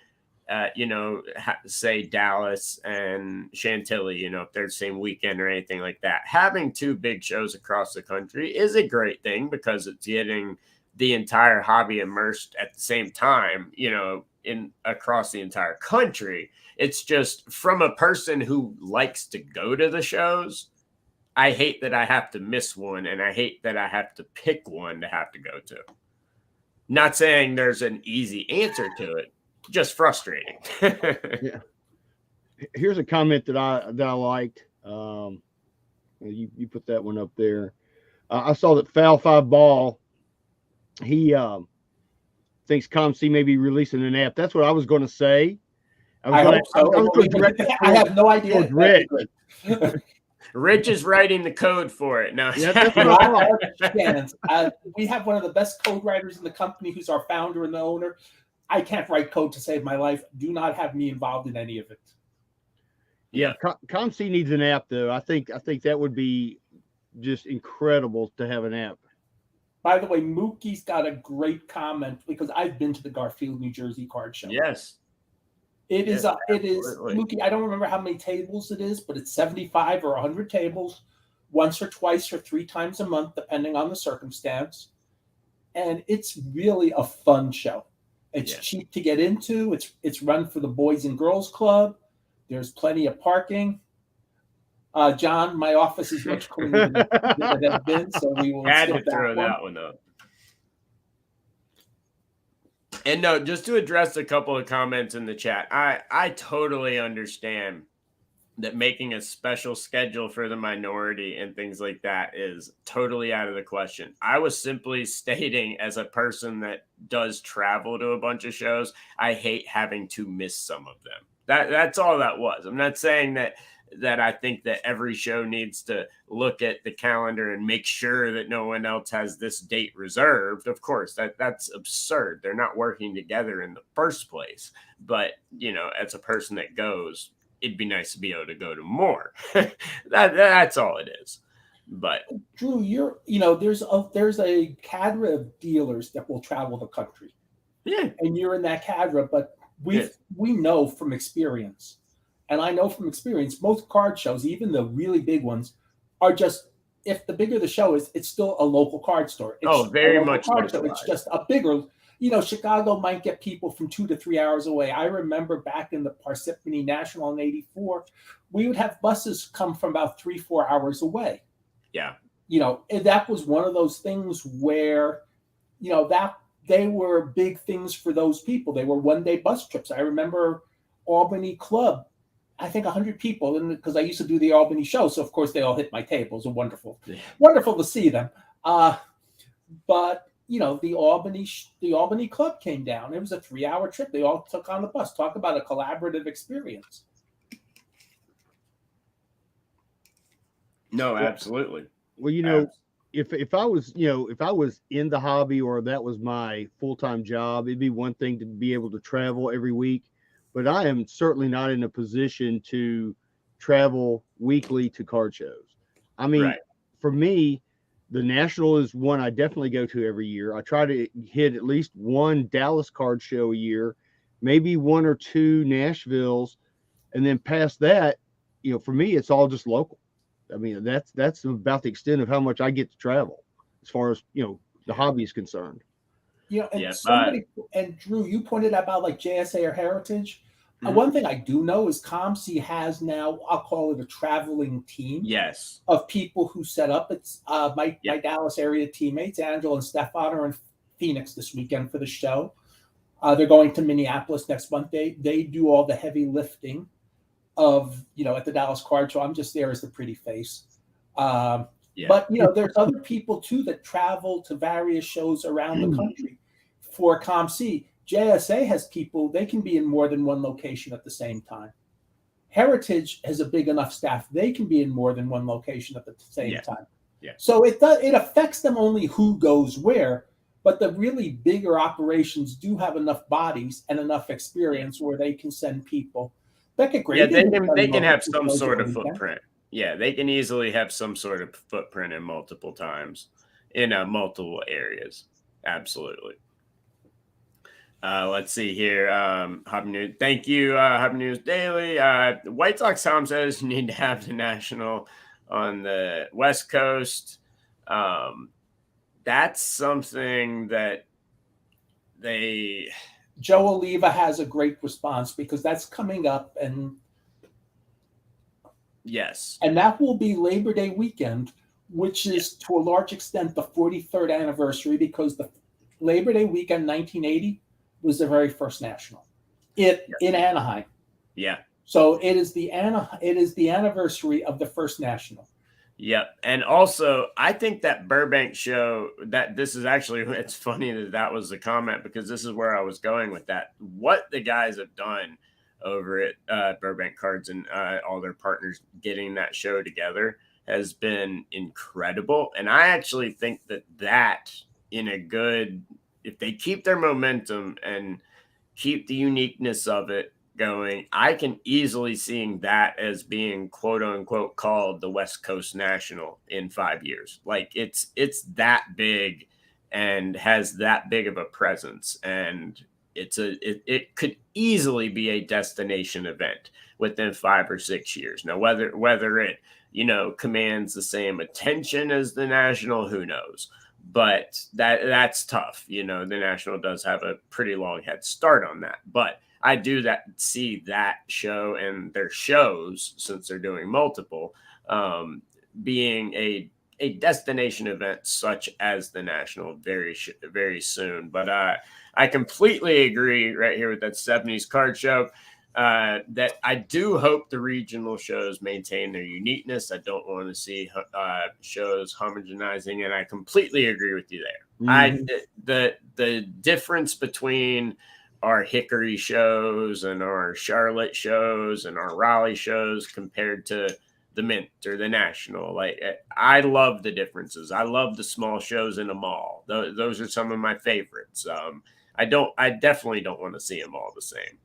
say Dallas and Chantilly, if they're the same weekend or anything like that, having 2 big shows across the country is a great thing, because it's getting the entire hobby immersed at the same time, in across the entire country. It's just, from a person who likes to go to the shows, I hate that I have to miss one, and I hate that I have to pick one to have to go to. Not saying there's an easy answer to it, just frustrating. Yeah. Here's a comment that I liked. You put that one up there. I saw that Foul 5 Ball, he thinks ComC may be releasing an app. That's what I was going to say. I have no idea. Rich is writing the code for it now. Yeah, that's what I thought. We have one of the best code writers in the company, who's our founder and the owner. I can't write code to save my life. Do not have me involved in any of it. Yeah, ComC needs an app, though. I think that would be just incredible to have an app. By the way, Mookie's got a great comment, because I've been to the Garfield, New Jersey card show. Yes. It is Mookie, I don't remember how many tables it is, but it's 75 or 100 tables, once or twice or 3 times a month, depending on the circumstance. And it's really a fun show. It's cheap to get into. It's run for the Boys and Girls Club. There's plenty of parking. John, my office is much cleaner than it has been, so we will had to throw that one up. And no, just to address a couple of comments in the chat, I totally understand that making a special schedule for the minority and things like that is totally out of the question. I was simply stating, as a person that does travel to a bunch of shows, I hate having to miss some of them. That's all that was. I'm not saying that I think that every show needs to look at the calendar and make sure that no one else has this date reserved. Of course, that's absurd. They're not working together in the first place. But, as a person that goes, it'd be nice to be able to go to more. That's all it is. But Drew, there's a cadre of dealers that will travel the country. Yeah. And you're in that cadre, but we know from experience. And I know from experience, most card shows, even the really big ones, are just, if the bigger the show is, it's still a local card store. It's very much card show. It's just a bigger, Chicago might get people from 2 to 3 hours away. I remember back in the Parsippany National in '84, we would have buses come from about 3-4 hours away. Yeah. And that was one of those things where, that they were big things for those people. They were one-day bus trips. I remember Albany Club, I think 100 people, and because I used to do the Albany show, so of course they all hit my tables. Wonderful to see them. But the Albany Club came down. It was a 3-hour trip. They all took on the bus. Talk about a collaborative experience. No, absolutely. Well, if I was, if I was in the hobby or that was my full-time job, it'd be one thing to be able to travel every week, but I am certainly not in a position to travel weekly to card shows. I mean, Right. for me, the National is one I definitely go to every year. I try to hit at least one Dallas card show a year, maybe one or two Nashvilles, and then past that, for me, it's all just local. I mean, that's about the extent of how much I get to travel, as far as the hobby is concerned. And Yeah. somebody, and Drew, you pointed out about like JSA or Heritage. Mhm. One thing I do know is ComC has now, I'll call it a traveling team Yes. of people who set up. It's my Yeah. Dallas area teammates, Angela and Stefan, are in Phoenix this weekend for the show. They're going to Minneapolis next month. They do all the heavy lifting of, at the Dallas Card Show. I'm just there as the pretty face. Yeah. But there's other people too that travel to various shows around the country for ComC. JSA has people, they can be in more than one location at the same time. Heritage has a big enough staff, they can be in more than one location at the same Yeah. time. Yeah. So it affects them only who goes where, but the really bigger operations do have enough bodies and enough experience where they can send people. Becca Gray, Yeah, they can have some sort of weekend. footprint. Yeah, they can easily have some sort of footprint in multiple times in multiple areas. Absolutely. Let's see here. Hobby News. Thank you, Hobby News Daily. White Sox Tom says you need to have the National on the West Coast. That's something that they. Joe Oliva has a great response because that's coming up, and Yes, that will be Labor Day weekend, which is to a large extent the 43rd anniversary, because the Labor Day weekend 1980 was the very first National in Anaheim. Yeah. So it is the anniversary of the first National. Yep. And also, I think that Burbank show, that this is actually, it's funny that was the comment, because this is where I was going with that. What the guys have done over at Burbank Cards and all their partners getting that show together has been incredible. And I actually think that if they keep their momentum and keep the uniqueness of it going, I can easily seeing that as being quote unquote called the West Coast National in 5 years. Like it's that big and has that big of a presence, and it could easily be a destination event within 5 or 6 years. Now, whether it commands the same attention as the National, who knows? But that's tough. The National does have a pretty long head start on that, but I do see that show and their shows, since they're doing multiple, being a destination event such as the National very soon. But I completely agree right here with that 70s card show. That I do hope the regional shows maintain their uniqueness. I don't want to see shows homogenizing, and I completely agree with you there. Mhm. The difference between our Hickory shows and our Charlotte shows and our Raleigh shows compared to the Mint or the National, like, I love the differences. I love the small shows in a mall. Those are some of my favorites. I definitely don't want to see them all the same.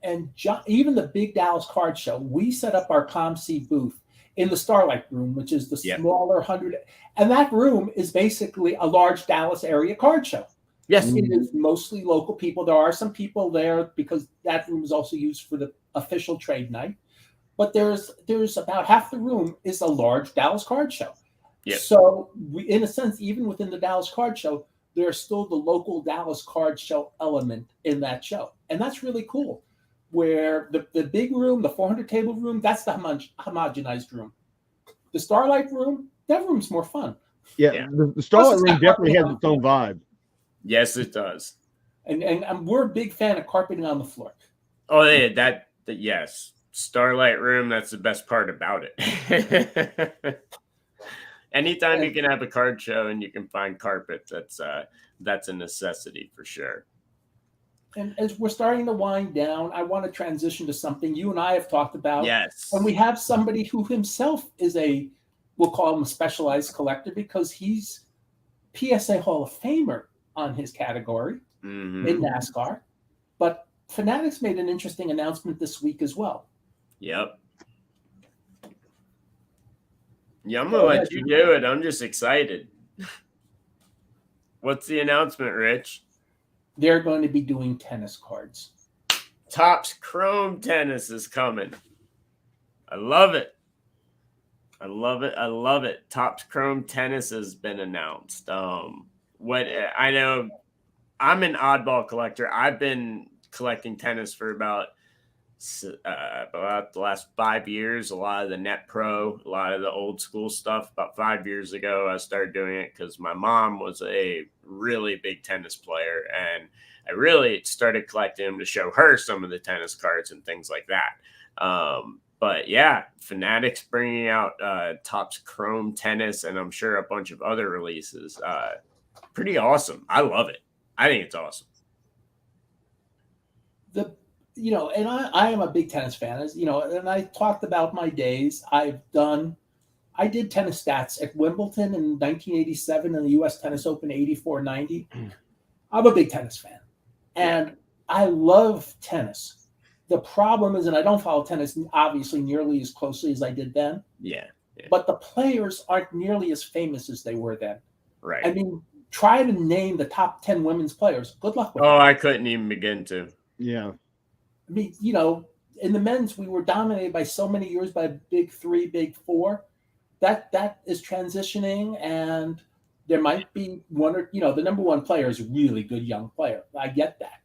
And even the big Dallas Card Show, we set up our ComC booth in the Starlight Room, which is the smaller 100, and that room is basically a large Dallas area card show. Yes, it is mostly local people. There are some people there because that room is also used for the official trade night. But there's about half the room is a large Dallas Card Show. Yep. So in a sense, even within the Dallas Card Show, there's still the local Dallas Card Show element in that show. And that's really cool. Where the big room, the 400 table room, that's the homogenized room. The Starlight Room, that room's more fun. Yeah. The Starlight Room definitely has its own vibe. Yes, it does. And we're a big fan of carpeting on the floor. Oh, yeah, yes. Starlight Room, that's the best part about it. Anytime you can have a card show and you can find carpet, that's a necessity for sure. And as we're starting to wind down, I want to transition to something you and I have talked about. Yes. And we have somebody who himself is we'll call him a specialized collector because he's PSA Hall of Famer on his category in NASCAR. But Fanatics made an interesting announcement this week as well. Yep. Yeah, I'm going to let you do it. I'm just excited. What's the announcement, Rich? They're going to be doing tennis cards. Topps Chrome Tennis is coming. I love it. I love it. I love it. Topps Chrome Tennis has been announced. What I know, I'm an oddball collector. I've been collecting tennis for about the last 5 years. A lot of the Net Pro, a lot of the old school stuff. About 5 years ago, I started doing it because my mom was a really big tennis player, and I really started collecting them to show her some of the tennis cards and things like that. But yeah, Fanatics bringing out Topps Chrome Tennis, and I'm sure a bunch of other releases. Pretty awesome. I love it. I think it's awesome. And I am a big tennis fan, and I talked about my days. I did tennis stats at Wimbledon in 1987 and the U.S. Tennis Open 84-90. I'm a big tennis fan, and I love tennis. The problem is, and I don't follow tennis obviously nearly as closely as I did then. Yeah. But the players aren't nearly as famous as they were then. Right. I mean, try to name the top 10 women's players. Good luck with that. I couldn't even begin to. Yeah. I mean, in the men's, we were dominated by so many years by big three, big four. That is transitioning, and there might be one or, the number one player is a really good young player. I get that.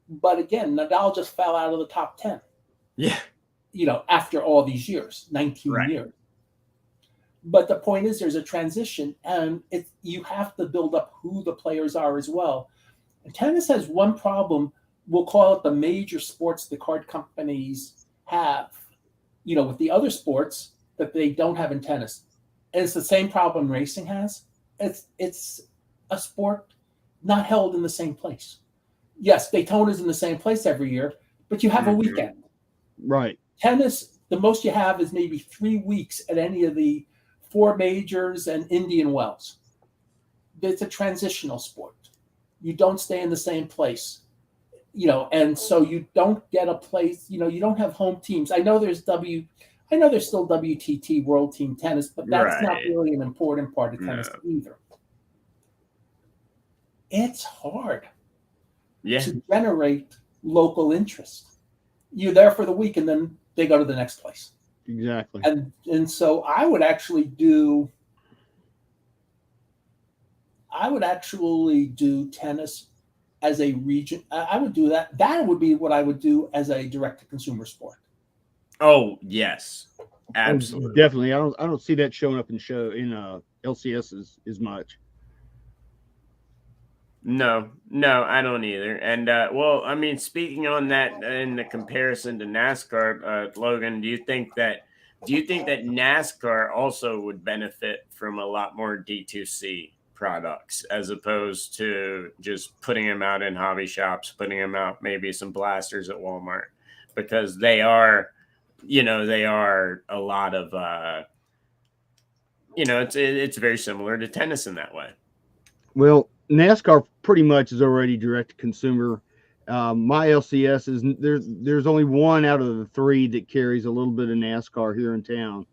But again, Nadal just fell out of the top 10. Yeah. After all these years, 19 years. But the point is there's a transition, and you have to build up who the players are as well. And tennis has one problem. We'll call it the major sports the card companies have, with the other sports that they don't have in tennis. And it's the same problem racing has. It's a sport not held in the same place. Yes, Daytona's in the same place every year, but you have a weekend. Right. Tennis, the most you have is maybe 3 weeks at any of the 4 majors and Indian Wells. It's a transitional sport. You don't stay in the same place. And so you don't get a place, you don't have home teams. I know there's still WTT World Team Tennis, but that's not really an important part of tennis either. It's hard to generate local interest. You're there for the week and then they go to the next place. Exactly. And so I would actually do tennis as a region. I would do that. That would be what I would do as a direct-to-consumer sport. Oh, yes. Absolutely. Definitely. I don't see that showing up in LCS as much. No, I don't either. And speaking on that in the comparison to NASCAR, Logan, do you think that NASCAR also would benefit from a lot more D2C products as opposed to just putting them out in hobby shops, putting them out maybe some blasters at Walmart, because they are a lot of it's very similar to tennis in that way. Well, NASCAR pretty much is already direct to consumer. My LCS is there's only one out of the 3 that carries a little bit of NASCAR here in town.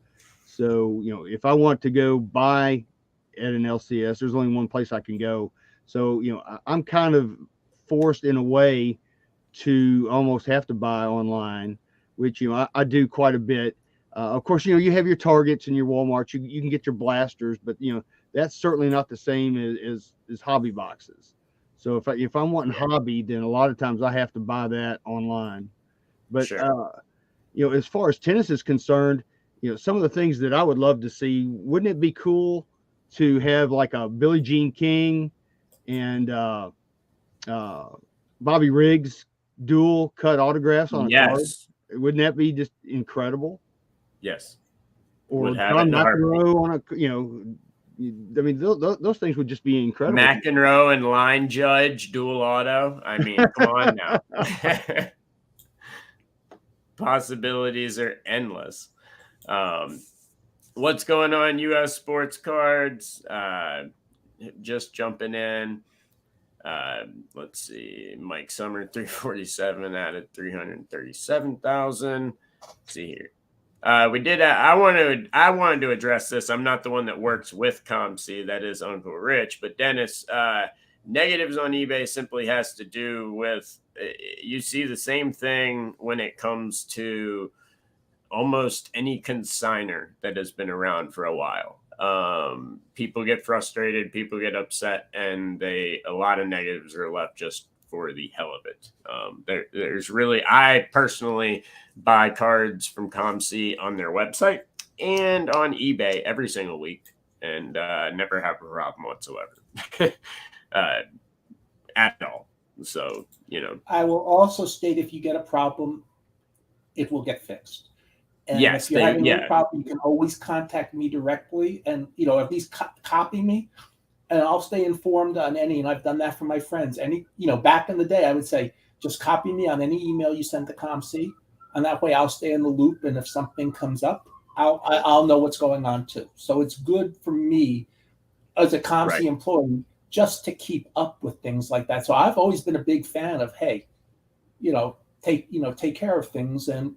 So, if I want to go buy at an LCS, there's only one place I can go. So, I'm kind of forced in a way to almost have to buy online, which, I do quite a bit. Of course, you have your Targets and your Walmarts, you can get your blasters, but, that's certainly not the same as hobby boxes. So if I'm wanting hobby, then a lot of times I have to buy that online. But, sure. As far as tennis is concerned, some of the things that I would love to see, wouldn't it be cool to have like a Billie Jean King and Bobby Riggs dual cut autographs on a card? Wouldn't that be just incredible? Yes. Or John McEnroe on a, I mean, those things would just be incredible. McEnroe and Line Judge dual auto. I mean, come on now. Possibilities are endless. What's going on, U.S. Sports Cards? Just jumping in. Let's see. Mike Summer, 347 out of 337,000. See here. We did. I wanted to address this. I'm not the one that works with ComC. That is Uncle Rich. But Dennis, negatives on eBay simply has to do with you see the same thing when it comes to almost any consigner that has been around for a while. People get frustrated, people get upset, and a lot of negatives are left just for the hell of it. There's really, I personally buy cards from ComC on their website and on eBay every single week, and never have a problem whatsoever at all. So, I will also state, if you get a problem, it will get fixed. And yes, if you're having any problem, you can always contact me directly, and at least copy me, and I'll stay informed on any. And I've done that for my friends. Back in the day, I would say just copy me on any email you send to ComC, and that way I'll stay in the loop. And if something comes up, I'll know what's going on too. So it's good for me as a ComC employee just to keep up with things like that. So I've always been a big fan of, hey, take care of things. And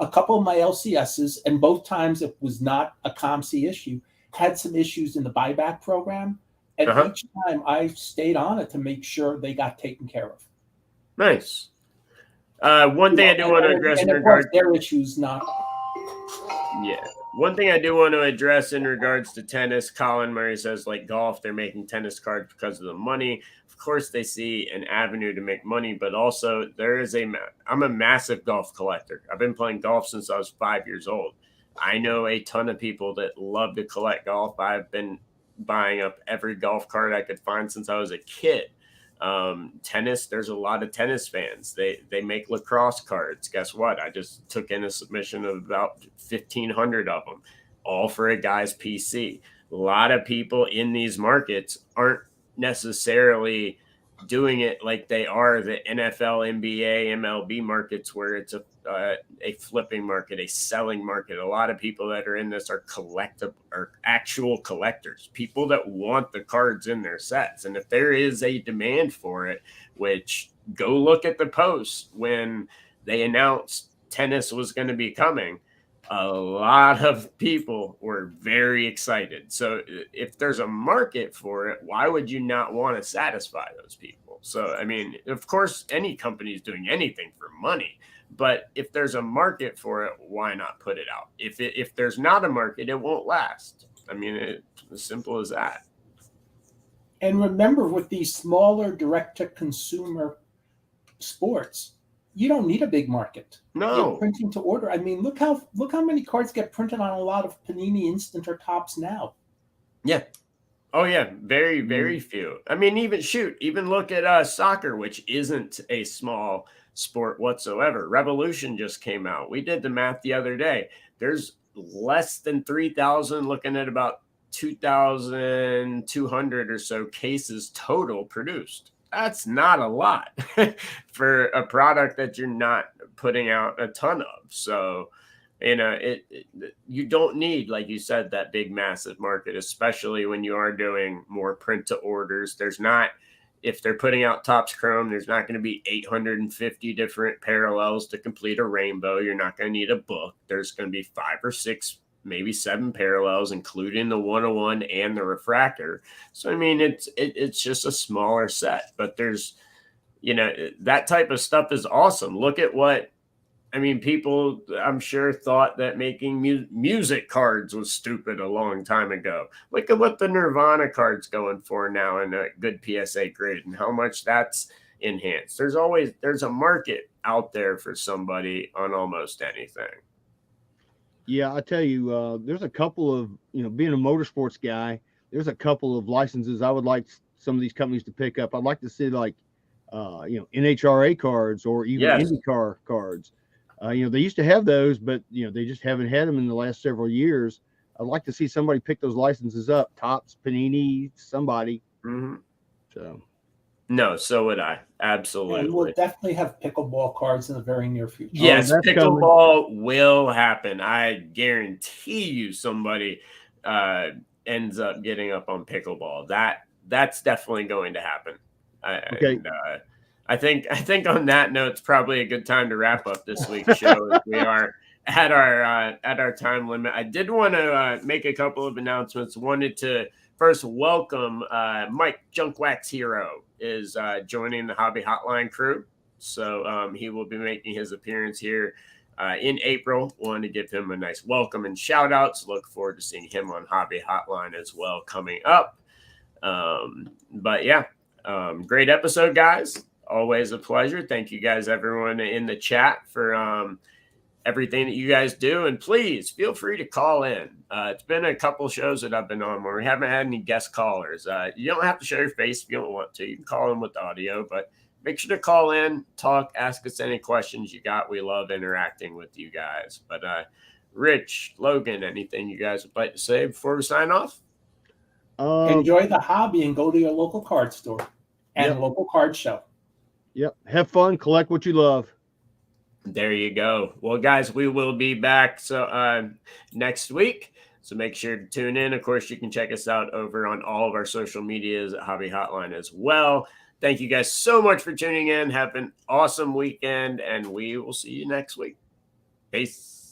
a couple of my LCSs, and both times it was not a ComC issue, had some issues in the buyback program. And each time I stayed on it to make sure they got taken care of. Nice. One thing I do want to address in regards to their issues, not. Yeah. One thing I do want to address in regards to tennis, Colin Murray says, like golf, they're making tennis cards because of the money. Of course, they see an avenue to make money, but also I'm a massive golf collector. I've been playing golf since I was 5 years old. I know a ton of people that love to collect golf. I've been buying up every golf card I could find since I was a kid. Tennis, there's a lot of tennis fans. They make lacrosse cards. Guess what? I just took in a submission of about 1,500 of them, all for a guy's PC. A lot of people in these markets aren't necessarily doing it like they are the NFL, NBA, MLB markets, where it's a flipping market, a selling market. A lot of people that are in this are actual collectors, people that want the cards in their sets. And if there is a demand for it, which go look at the post when they announced tennis was going to be coming, a lot of people were very excited. So if there's a market for it, why would you not want to satisfy those people? So, I mean, of course, any company is doing anything for money, but if there's a market for it, why not put it out? If there's not a market, it won't last. I mean, it's as simple as that. And remember, with these smaller direct-to-consumer sports, you don't need a big market. No. You're printing to order. I mean, look how many cards get printed on a lot of Panini Instant or Tops now. Yeah. Oh yeah, very, very few. I mean, even look at soccer, which isn't a small sport whatsoever. Revolution just came out. We did the math the other day. There's less than 3,000, looking at about 2,200 or so cases total produced. That's not a lot for a product that you're not putting out a ton of. So, you don't need, like you said, that big, massive market, especially when you are doing more print to orders. If they're putting out Topps Chrome, there's not going to be 850 different parallels to complete a rainbow. You're not going to need a book. There's going to be 5 or 6, maybe 7 parallels, including the 101 and the refractor. So, I mean, it's just a smaller set, but there's, that type of stuff is awesome. Look at people, I'm sure, thought that making music cards was stupid a long time ago. Look at what the Nirvana card's going for now in a good PSA grade and how much that's enhanced. There's a market out there for somebody on almost anything. Yeah, I tell you, there's a couple of, being a motorsports guy, there's a couple of licenses I would like some of these companies to pick up. I'd like to see NHRA cards or even IndyCar cards. They used to have those, but they just haven't had them in the last several years. I'd like to see somebody pick those licenses up. Topps, Panini, somebody. Mm-hmm. So, No, so would I. And we'll Absolutely. definitely have pickleball cards in the very near future. Yes, that's coming. pickleball will happen. I guarantee you somebody uh, ends up getting up on pickleball. That's definitely going to happen. Okay. And I think on that note, it's probably a good time to wrap up this week's show as we are at our time limit. I did want to make a couple of announcements. Wanted to first welcome Mike Junkwax Hero is joining the Hobby Hotline crew. So he will be making his appearance here in April. Wanted to give him a nice welcome and shout outs. Look forward to seeing him on Hobby Hotline as well coming up. But yeah, great episode, guys. Always a pleasure. Thank you guys, everyone in the chat for everything that you guys do. And please feel free to call in. It's been a couple shows that I've been on where we haven't had any guest callers. You don't have to show your face if you don't want to. You can call in with audio, but make sure to call in, talk, ask us any questions you got. We love interacting with you guys. But Rich, Logan, anything you guys would like to say before we sign off? Enjoy the hobby and go to your local card store and Yep. local card show. Yep. Have fun. Collect what you love. There you go. Well, guys, we will be back next week. So make sure to tune in. Of course, you can check us out over on all of our social medias at Hobby Hotline as well. Thank you guys so much for tuning in. Have an awesome weekend, and we will see you next week. Peace.